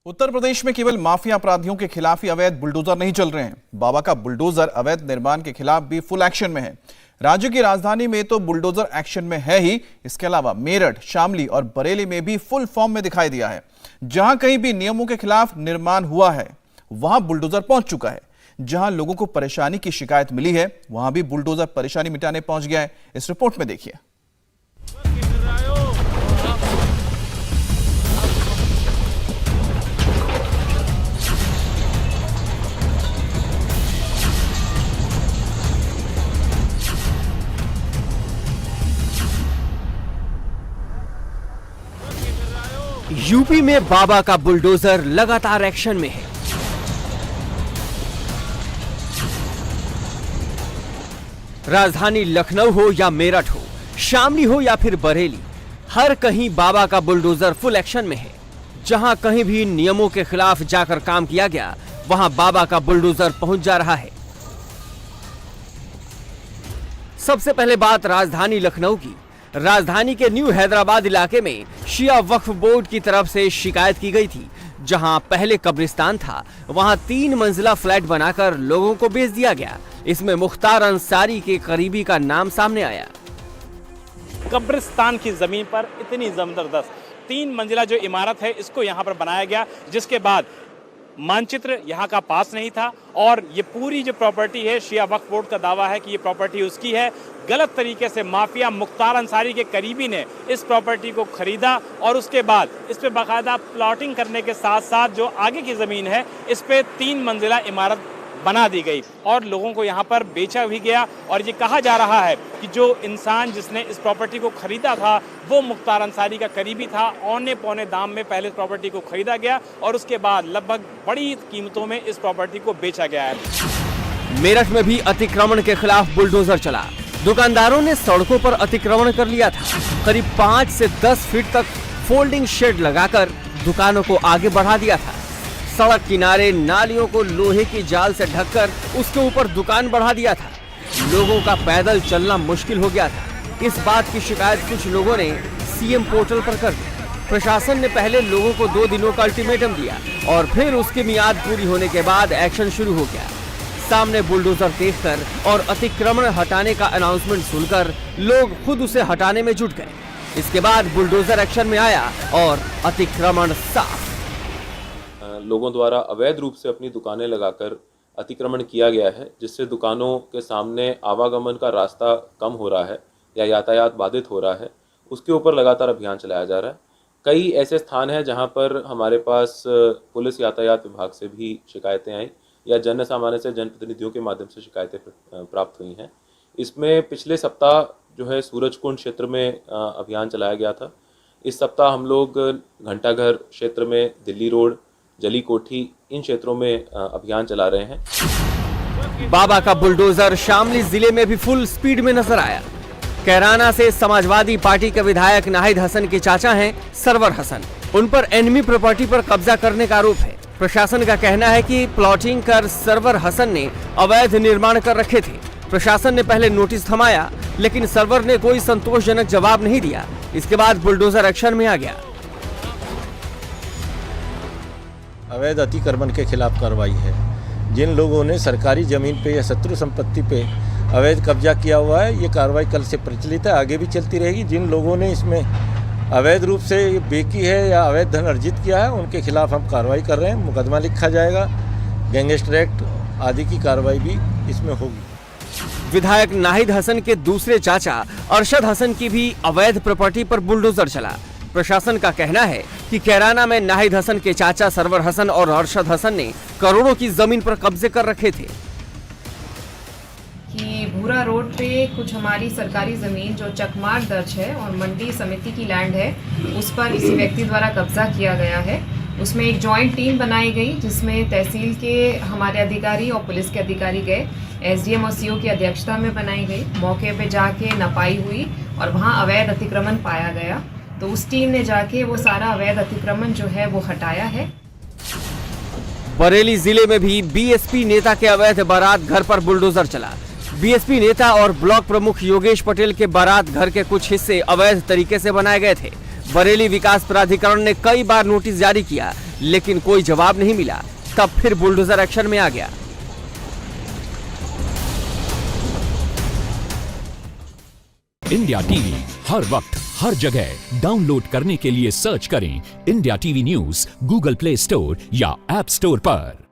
उत्तर प्रदेश में केवल माफिया अपराधियों के खिलाफ ही अवैध बुलडोजर नहीं चल रहे हैं। बाबा का बुलडोजर अवैध निर्माण के खिलाफ भी फुल एक्शन में है। राज्य की राजधानी में तो बुलडोजर एक्शन में है ही, इसके अलावा मेरठ, शामली और बरेली में भी फुल फॉर्म में दिखाई दिया है। जहां कहीं भी नियमों के खिलाफ निर्माण हुआ है वहां बुलडोजर पहुंच चुका है। जहां लोगों को परेशानी की शिकायत मिली है वहां भी बुलडोजर परेशानी मिटाने पहुंच गया है। इस रिपोर्ट में देखिए। यूपी में बाबा का बुलडोजर लगातार एक्शन में है। राजधानी लखनऊ हो या मेरठ हो, शामली हो या फिर बरेली, हर कहीं बाबा का बुलडोजर फुल एक्शन में है। जहां कहीं भी नियमों के खिलाफ जाकर काम किया गया वहां बाबा का बुलडोजर पहुंच जा रहा है। सबसे पहले बात राजधानी लखनऊ की। राजधानी के न्यू हैदराबाद इलाके में शिया वक्फ बोर्ड की तरफ से शिकायत की गई थी। जहां पहले कब्रिस्तान था वहां 3 मंजिला फ्लैट बनाकर लोगों को बेच दिया गया। इसमें मुख्तार अंसारी के करीबी का नाम सामने आया। कब्रिस्तान की जमीन पर इतनी जबरदस्त 3 मंजिला जो इमारत है इसको यहाँ पर बनाया गया, जिसके बाद मानचित्र यहाँ का पास नहीं था और ये पूरी जो प्रॉपर्टी है, शिया वक्फ बोर्ड का दावा है कि ये प्रॉपर्टी उसकी है। गलत तरीके से माफिया मुख्तार अंसारी के करीबी ने इस प्रॉपर्टी को खरीदा और उसके बाद इस पे बाकायदा प्लॉटिंग करने के साथ साथ जो आगे की ज़मीन है इस पे 3 मंजिला इमारत बना दी गई और लोगों को यहाँ पर बेचा भी गया। और ये कहा जा रहा है कि जो इंसान जिसने इस प्रॉपर्टी को खरीदा था वो मुख्तार अंसारी का करीबी था। औने पौने दाम में पहले इस प्रॉपर्टी को खरीदा गया और उसके बाद लगभग बड़ी कीमतों में इस प्रॉपर्टी को बेचा गया है। मेरठ में भी अतिक्रमण के खिलाफ बुलडोजर चला। दुकानदारों ने सड़कों पर अतिक्रमण कर लिया था। करीब 5 से 10 फीट तक फोल्डिंग शेड लगाकर दुकानों को आगे बढ़ा दिया था। सड़क किनारे नालियों को लोहे की जाल से ढककर उसके ऊपर दुकान बढ़ा दिया था। लोगों का पैदल चलना मुश्किल हो गया था। इस बात की शिकायत कुछ लोगों ने सीएम पोर्टल पर कर दी। प्रशासन ने पहले लोगों को 2 दिनों का अल्टीमेटम दिया और फिर उसकी मियाद पूरी होने के बाद एक्शन शुरू हो गया। सामने बुलडोजर देखकर और अतिक्रमण हटाने का अनाउंसमेंट सुनकर लोग खुद उसे हटाने में जुट गए। इसके बाद बुलडोजर एक्शन में आया और अतिक्रमण साफ। लोगों द्वारा अवैध रूप से अपनी दुकानें लगाकर अतिक्रमण किया गया है, जिससे दुकानों के सामने आवागमन का रास्ता कम हो रहा है या यातायात बाधित हो रहा है। उसके ऊपर लगातार अभियान चलाया जा रहा है। कई ऐसे स्थान हैं जहां पर हमारे पास पुलिस यातायात विभाग से भी शिकायतें आई या जन सामान्य से जनप्रतिनिधियों के माध्यम से शिकायतें प्राप्त हुई हैं। इसमें पिछले सप्ताह जो है सूरजकुंड क्षेत्र में अभियान चलाया गया था। इस सप्ताह हम लोग घंटाघर क्षेत्र में, दिल्ली रोड, जली कोठी, इन क्षेत्रों में अभियान चला रहे हैं। बाबा का बुलडोजर शामली जिले में भी फुल स्पीड में नजर आया। कैराना से समाजवादी पार्टी के विधायक नाहिद हसन के चाचा हैं सरवर हसन। उन पर एनिमी प्रॉपर्टी पर कब्जा करने का आरोप है। प्रशासन का कहना है कि प्लॉटिंग कर सरवर हसन ने अवैध निर्माण कर रखे थे। प्रशासन ने पहले नोटिस थमाया लेकिन सरवर ने कोई संतोषजनक जवाब नहीं दिया। इसके बाद बुलडोजर एक्शन में आ गया। अवैध अतिक्रमण के खिलाफ कार्रवाई है। जिन लोगों ने सरकारी जमीन पे या शत्रु संपत्ति पे अवैध कब्जा किया हुआ है, ये कार्रवाई कल से प्रचलित है, आगे भी चलती रहेगी। जिन लोगों ने इसमें अवैध रूप से बेची है या अवैध धन अर्जित किया है उनके खिलाफ हम कार्रवाई कर रहे हैं। मुकदमा लिखा जाएगा, गैंगस्टर एक्ट आदि की कार्रवाई भी इसमें होगी। विधायक नाहिद हसन के दूसरे चाचा अरशद हसन की भी अवैध प्रॉपर्टी पर बुलडोजर चला। प्रशासन का कहना है कि कैराना में नाहिद हसन के चाचा सरवर हसन और अरशद हसन ने करोड़ों की जमीन पर कब्जे कर रखे थे। कि भूरा रोड पे कुछ हमारी सरकारी ज़मीन जो चकमार दर्ज है और मंडी समिति की लैंड है, उस पर किसी व्यक्ति द्वारा कब्जा किया गया है। उसमें एक जॉइंट टीम बनाई गई जिसमें तहसील के हमारे अधिकारी और पुलिस के अधिकारी गए। एसडीएम और सीओ की अध्यक्षता में बनाई गई। मौके पे जाके नपाई हुई और वहाँ अवैध अतिक्रमण पाया गया, तो उस टीम ने जाके वो सारा अवैध अतिक्रमण जो है वो हटाया है। बरेली जिले में भी बीएसपी नेता के अवैध बारात घर पर बुलडोजर चला। बीएसपी नेता और ब्लॉक प्रमुख योगेश पटेल के बारात घर के कुछ हिस्से अवैध तरीके से बनाए गए थे। बरेली विकास प्राधिकरण ने कई बार नोटिस जारी किया, लेकिन कोई जवाब नहीं मिला। तब फिर बुलडोजर एक्शन में आ गया। इंडिया टीवी हर वक्त हर जगह डाउनलोड करने के लिए सर्च करें India TV news Google play store या ऐप स्टोर पर।